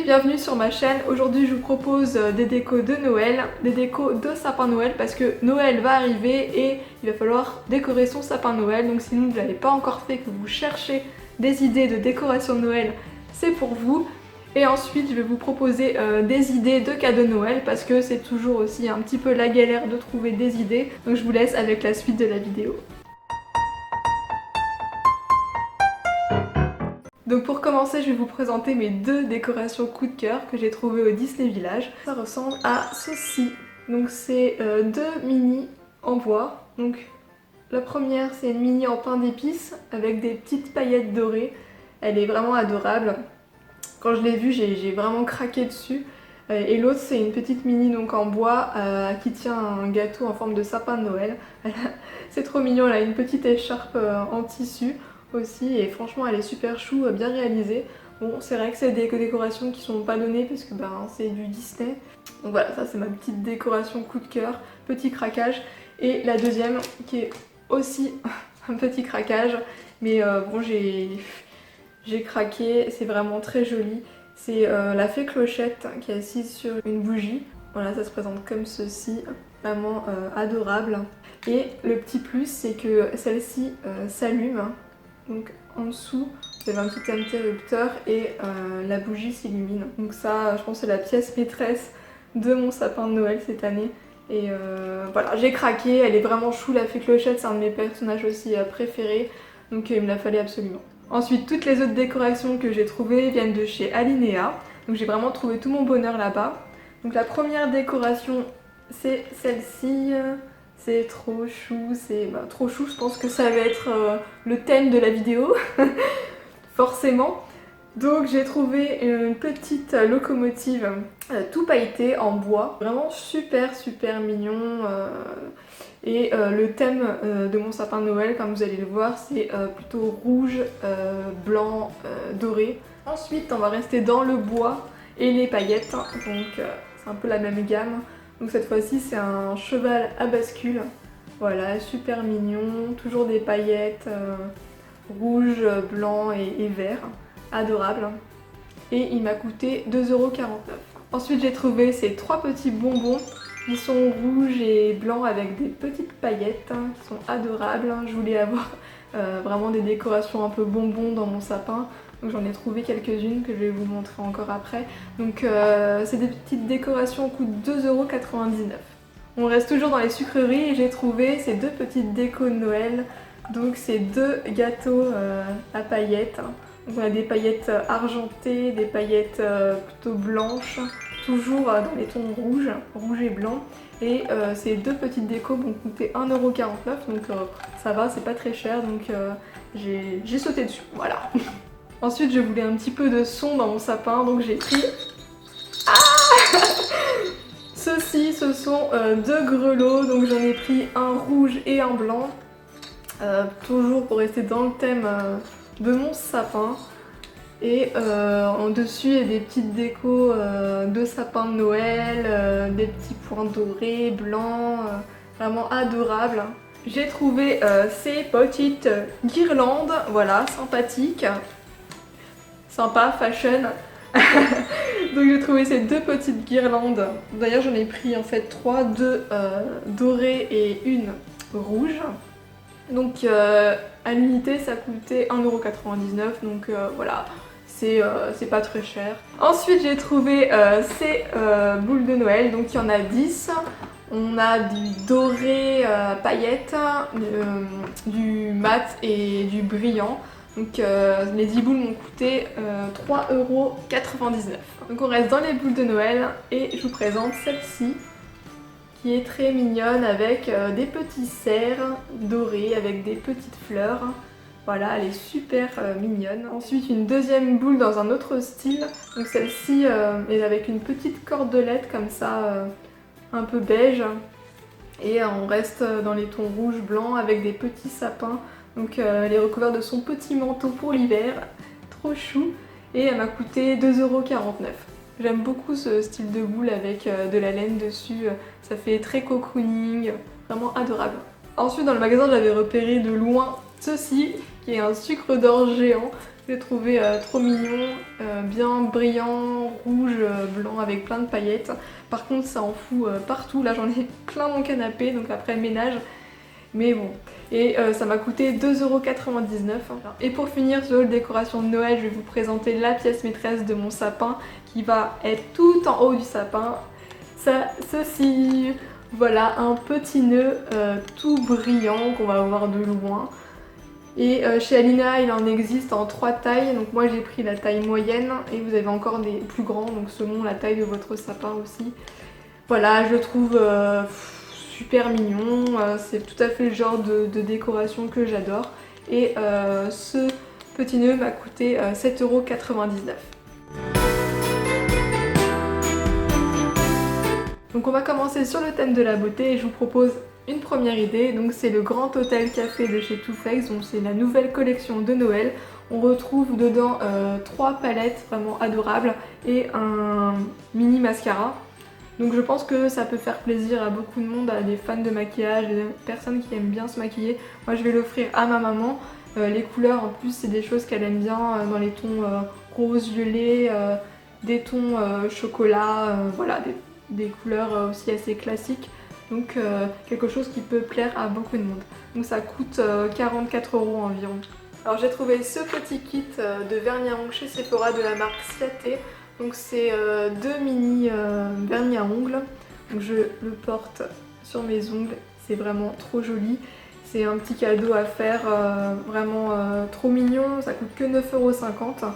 bienvenue sur ma chaîne. Aujourd'hui je vous propose des décos de Noël, des décos de sapin Noël parce que Noël va arriver et il va falloir décorer son sapin Noël. Donc si vous ne l'avez pas encore fait, que vous cherchez des idées de décoration de Noël, c'est pour vous. Et ensuite je vais vous proposer des idées de cadeaux de Noël parce que c'est toujours aussi un petit peu la galère de trouver des idées. Donc je vous laisse avec la suite de la vidéo. Donc pour commencer, je vais vous présenter mes deux décorations coup de cœur que j'ai trouvées au Disney Village. Ça ressemble à ceci. Donc c'est deux mini en bois. Donc la première c'est une mini en pain d'épices avec des petites paillettes dorées. Elle est vraiment adorable. Quand je l'ai vue, j'ai vraiment craqué dessus. Et l'autre c'est une petite mini donc en bois qui tient un gâteau en forme de sapin de Noël. C'est trop mignon, elle a une petite écharpe en tissu aussi et franchement elle est super chou, bien réalisée. Bon, c'est vrai que c'est des décorations qui sont pas données parce que c'est du Disney. Donc voilà, ça c'est ma petite décoration coup de cœur, petit craquage. Et la deuxième qui est aussi un petit craquage, mais bon j'ai craqué, c'est vraiment très joli. C'est la fée Clochette qui est assise sur une bougie. Voilà, ça se présente comme ceci, vraiment adorable. Et le petit plus c'est que celle-ci s'allume. Donc en dessous, vous avez un petit interrupteur et la bougie s'illumine. Donc ça, je pense que c'est la pièce maîtresse de mon sapin de Noël cette année. Et voilà, j'ai craqué, elle est vraiment chou, la fée Clochette, c'est un de mes personnages aussi préférés. Donc il me la fallait absolument. Ensuite, toutes les autres décorations que j'ai trouvées viennent de chez Alinea. Donc j'ai vraiment trouvé tout mon bonheur là-bas. Donc la première décoration, c'est celle-ci. C'est trop chou, c'est trop chou, je pense que ça va être le thème de la vidéo, forcément. Donc j'ai trouvé une petite locomotive tout pailletée en bois, vraiment super mignon. Et le thème de mon sapin de Noël, comme vous allez le voir, c'est plutôt rouge, blanc, doré. Ensuite on va rester dans le bois et les paillettes, donc c'est un peu la même gamme. Donc cette fois-ci c'est un cheval à bascule, voilà, super mignon, toujours des paillettes rouge, blanc et vert, adorable. Et il m'a coûté 2,49 €. Ensuite j'ai trouvé ces trois petits bonbons, ils sont rouges et blancs avec des petites paillettes qui sont adorables. Je voulais avoir vraiment des décorations un peu bonbons dans mon sapin. Donc j'en ai trouvé quelques-unes que je vais vous montrer encore après. Donc c'est des petites décorations qui coûtent 2,99 €. On reste toujours dans les sucreries et j'ai trouvé ces deux petites décos de Noël. Donc c'est deux gâteaux à paillettes. Donc on a des paillettes argentées, des paillettes plutôt blanches, toujours dans les tons rouge et blanc. Et ces deux petites décos vont coûter 1,49 €, donc ça va, c'est pas très cher, donc j'ai sauté dessus, voilà. Ensuite je voulais un petit peu de son dans mon sapin, donc j'ai pris... Ceux-ci, ce sont deux grelots, donc j'en ai pris un rouge et un blanc. Toujours pour rester dans le thème de mon sapin. Et en dessus il y a des petites décos de sapin de Noël, des petits points dorés, blancs, vraiment adorables. J'ai trouvé ces petites guirlandes, voilà, sympathiques. Sympa, fashion. Donc j'ai trouvé ces deux petites guirlandes. D'ailleurs j'en ai pris en fait trois, deux dorées et une rouge. Donc à l'unité ça coûtait 1,99 €, donc voilà, c'est pas très cher. Ensuite j'ai trouvé ces boules de Noël, donc il y en a 10. On a du doré paillettes, du mat et du brillant. Donc les 10 boules m'ont coûté 3,99 €. Donc on reste dans les boules de Noël et je vous présente celle-ci qui est très mignonne avec des petits cerfs dorés avec des petites fleurs. Voilà, elle est super mignonne. Ensuite une deuxième boule dans un autre style. Donc celle-ci est avec une petite cordelette comme ça, un peu beige. Et on reste dans les tons rouge blanc avec des petits sapins. Donc elle est recouverte de son petit manteau pour l'hiver, trop chou, et elle m'a coûté 2,49 €. J'aime beaucoup ce style de boule avec de la laine dessus, ça fait très cocooning, vraiment adorable. Ensuite dans le magasin j'avais repéré de loin ceci, qui est un sucre d'orge géant, Je l'ai trouvé trop mignon, bien brillant, rouge, blanc avec plein de paillettes. Par contre ça en fout partout, là j'en ai plein mon canapé, donc après ménage. Mais bon, et ça m'a coûté 2,99 €. Et pour finir sur la décoration de Noël, je vais vous présenter la pièce maîtresse de mon sapin qui va être tout en haut du sapin. Ceci, voilà, un petit nœud tout brillant qu'on va voir de loin. Et chez Alina, il en existe en 3 tailles, donc moi j'ai pris la taille moyenne et vous avez encore des plus grands, donc selon la taille de votre sapin aussi. Voilà, je le trouve super mignon, c'est tout à fait le genre de décoration que j'adore. Et ce petit nœud m'a coûté 7,99 €. Donc on va commencer sur le thème de la beauté et je vous propose une première idée. Donc c'est le Grand Hôtel Café de chez Too Faced, donc c'est la nouvelle collection de Noël. On retrouve dedans 3 palettes vraiment adorables et un mini mascara. Donc je pense que ça peut faire plaisir à beaucoup de monde, à des fans de maquillage, des personnes qui aiment bien se maquiller. Moi je vais l'offrir à ma maman. Les couleurs en plus c'est des choses qu'elle aime bien, dans les tons rose, violet, des tons chocolat, voilà, des couleurs aussi assez classiques. Donc quelque chose qui peut plaire à beaucoup de monde. Donc ça coûte 44 € environ. Alors j'ai trouvé ce petit kit de vernis à ongles chez Sephora de la marque Ciaté. Donc c'est 2 mini vernis à ongles. Donc je le porte sur mes ongles, c'est vraiment trop joli. C'est un petit cadeau à faire, vraiment trop mignon, ça coûte que 9,50 €.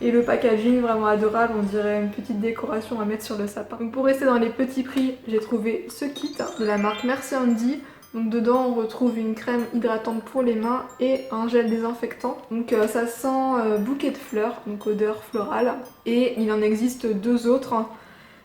Et le packaging vraiment adorable, on dirait une petite décoration à mettre sur le sapin. Donc pour rester dans les petits prix, j'ai trouvé ce kit de la marque Merci Andy. Donc dedans on retrouve une crème hydratante pour les mains et un gel désinfectant. Donc ça sent bouquet de fleurs, donc odeur florale. Et il en existe 2 autres.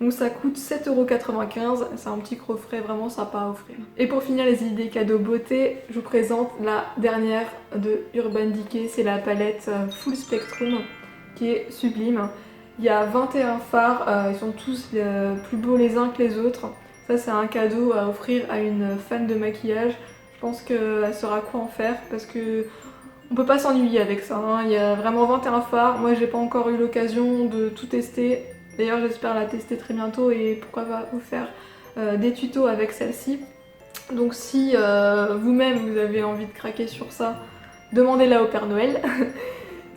Donc ça coûte 7,95 €, c'est un petit coffret vraiment sympa à offrir. Et pour finir les idées cadeaux beauté, je vous présente la dernière de Urban Decay, c'est la palette Full Spectrum qui est sublime. Il y a 21 fards, ils sont tous plus beaux les uns que les autres. Ça c'est un cadeau à offrir à une fan de maquillage. Je pense qu'elle saura quoi en faire parce que on peut pas s'ennuyer avec ça, hein. Il y a vraiment 21 fards, moi j'ai pas encore eu l'occasion de tout tester. D'ailleurs j'espère la tester très bientôt et pourquoi pas vous faire des tutos avec celle-ci. Donc si vous-même vous avez envie de craquer sur ça, demandez-la au Père Noël.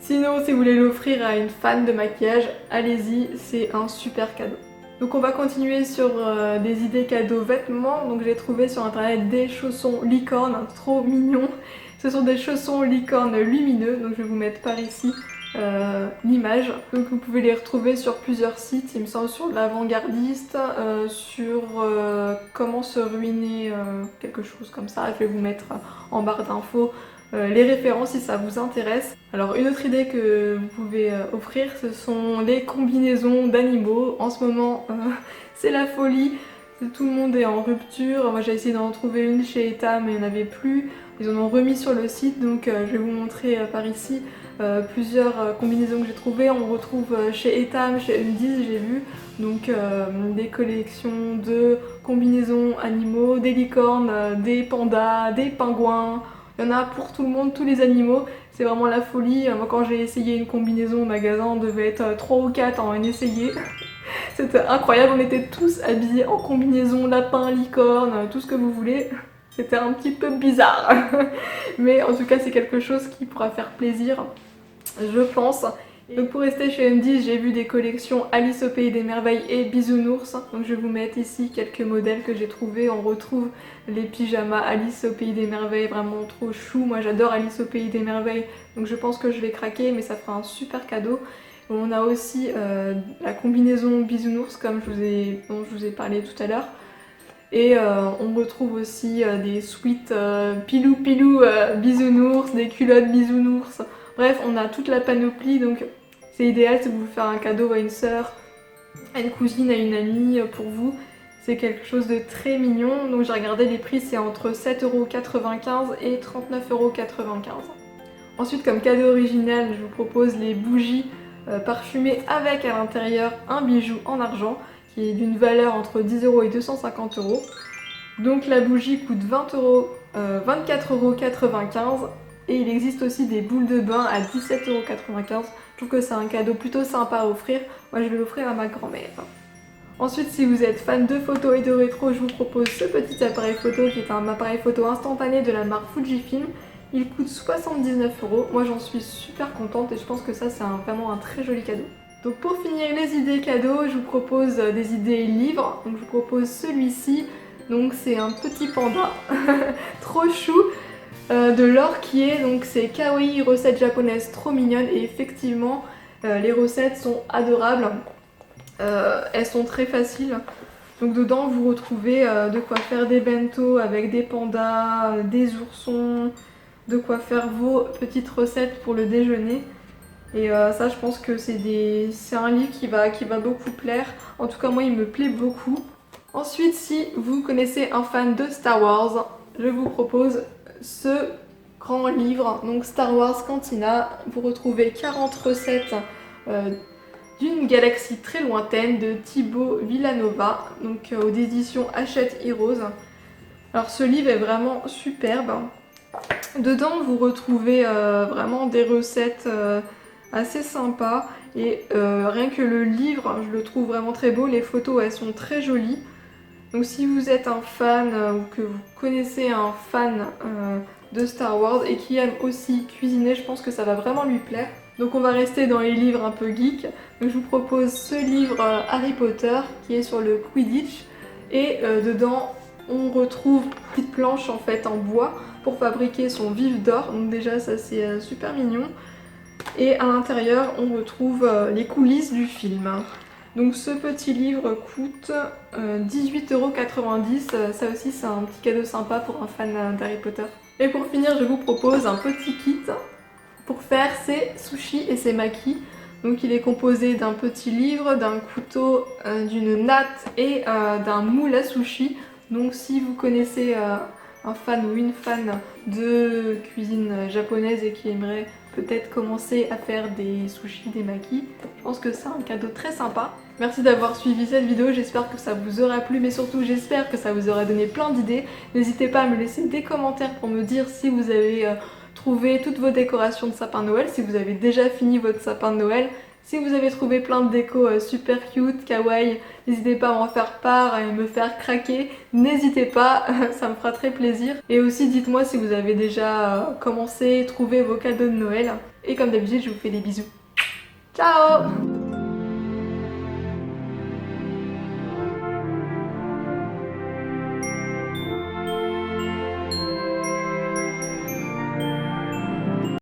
Sinon, si vous voulez l'offrir à une fan de maquillage, allez-y, c'est un super cadeau. Donc on va continuer sur des idées cadeaux vêtements. Donc j'ai trouvé sur internet des chaussons licorne, trop mignons. Ce sont des chaussons licorne lumineux, donc je vais vous mettre par ici l'image. Donc vous pouvez les retrouver sur plusieurs sites, il me semble sur l'avant-gardiste, sur comment se ruiner, quelque chose comme ça. Je vais vous mettre en barre d'infos les références si ça vous intéresse. Alors une autre idée que vous pouvez offrir, ce sont les combinaisons d'animaux. En ce moment c'est la folie, tout le monde est en rupture. Moi j'ai essayé d'en trouver une chez Etam mais il n'y en avait plus. Ils en ont remis sur le site, donc je vais vous montrer par ici plusieurs combinaisons que j'ai trouvées. On retrouve chez Etam, chez Undies j'ai vu, donc des collections de combinaisons animaux, des licornes, des pandas, des pingouins. Il y en a pour tout le monde, tous les animaux, c'est vraiment la folie. Moi quand j'ai essayé une combinaison au magasin, on devait être 3 ou 4 à en essayer. C'était incroyable, on était tous habillés en combinaison, lapin, licorne, tout ce que vous voulez. C'était un petit peu bizarre. Mais en tout cas c'est quelque chose qui pourra faire plaisir, je pense. Donc pour rester chez Undies, j'ai vu des collections Alice au Pays des Merveilles et Bisounours. Donc je vais vous mettre ici quelques modèles que j'ai trouvés. On retrouve les pyjamas Alice au Pays des Merveilles, vraiment trop chou. Moi j'adore Alice au Pays des Merveilles, donc je pense que je vais craquer, mais ça fera un super cadeau. On a aussi la combinaison Bisounours comme dont je vous ai parlé tout à l'heure. Et on retrouve aussi des sweats pilou pilou Bisounours, des culottes Bisounours. Bref, on a toute la panoplie, donc c'est idéal si vous voulez faire un cadeau à une sœur, à une cousine, à une amie, pour vous. C'est quelque chose de très mignon. Donc j'ai regardé les prix, c'est entre 7,95 € et 39,95 €. Ensuite, comme cadeau original, je vous propose les bougies parfumées avec à l'intérieur un bijou en argent qui est d'une valeur entre 10 € et 250 €. Donc la bougie coûte 24,95 €. Et il existe aussi des boules de bain à 17,95 €. Je trouve que c'est un cadeau plutôt sympa à offrir. Moi je vais l'offrir à ma grand-mère. Ensuite, si vous êtes fan de photos et de rétro, je vous propose ce petit appareil photo qui est un appareil photo instantané de la marque Fujifilm. Il coûte 79 €. Moi j'en suis super contente et je pense que ça c'est vraiment un très joli cadeau. Donc pour finir les idées cadeaux, je vous propose des idées livres. Donc je vous propose celui-ci. Donc c'est un petit panda trop chou de l'or qui est, donc c'est kawaii, recettes japonaises trop mignonnes et effectivement les recettes sont adorables. Elles sont très faciles. Donc dedans vous retrouvez de quoi faire des bento avec des pandas, des oursons, de quoi faire vos petites recettes pour le déjeuner. Et ça je pense que c'est un livre qui va beaucoup plaire. En tout cas moi il me plaît beaucoup. Ensuite, si vous connaissez un fan de Star Wars, je vous propose ce grand livre, donc Star Wars Cantina. Vous retrouvez 40 recettes d'une galaxie très lointaine de Thibaut Villanova, donc aux éditions Hachette Heroes. Alors ce livre est vraiment superbe. Dedans vous retrouvez vraiment des recettes assez sympas et rien que le livre, je le trouve vraiment très beau. Les photos elles sont très jolies. Donc si vous êtes un fan ou que vous connaissez un fan de Star Wars et qui aime aussi cuisiner, je pense que ça va vraiment lui plaire. Donc on va rester dans les livres un peu geek. Donc je vous propose ce livre Harry Potter qui est sur le Quidditch et dedans on retrouve une petite planche en fait en bois pour fabriquer son vif d'or. Donc déjà ça c'est super mignon. Et à l'intérieur on retrouve les coulisses du film. Donc ce petit livre coûte 18,90 €. Ça aussi c'est un petit cadeau sympa pour un fan d'Harry Potter. Et pour finir je vous propose un petit kit pour faire ses sushis et ses makis. Donc il est composé d'un petit livre, d'un couteau, d'une natte et d'un moule à sushi. Donc si vous connaissez un fan ou une fan de cuisine japonaise et qui aimerait peut-être commencer à faire des sushis, des makis, je pense que c'est un cadeau très sympa. Merci d'avoir suivi cette vidéo, j'espère que ça vous aura plu, mais surtout j'espère que ça vous aura donné plein d'idées. N'hésitez pas à me laisser des commentaires pour me dire si vous avez trouvé toutes vos décorations de sapin de Noël, si vous avez déjà fini votre sapin de Noël. Si vous avez trouvé plein de décos super cute, kawaii, n'hésitez pas à m'en faire part et me faire craquer. N'hésitez pas, ça me fera très plaisir. Et aussi dites-moi si vous avez déjà commencé, trouvé vos cadeaux de Noël. Et comme d'habitude, je vous fais des bisous. Ciao!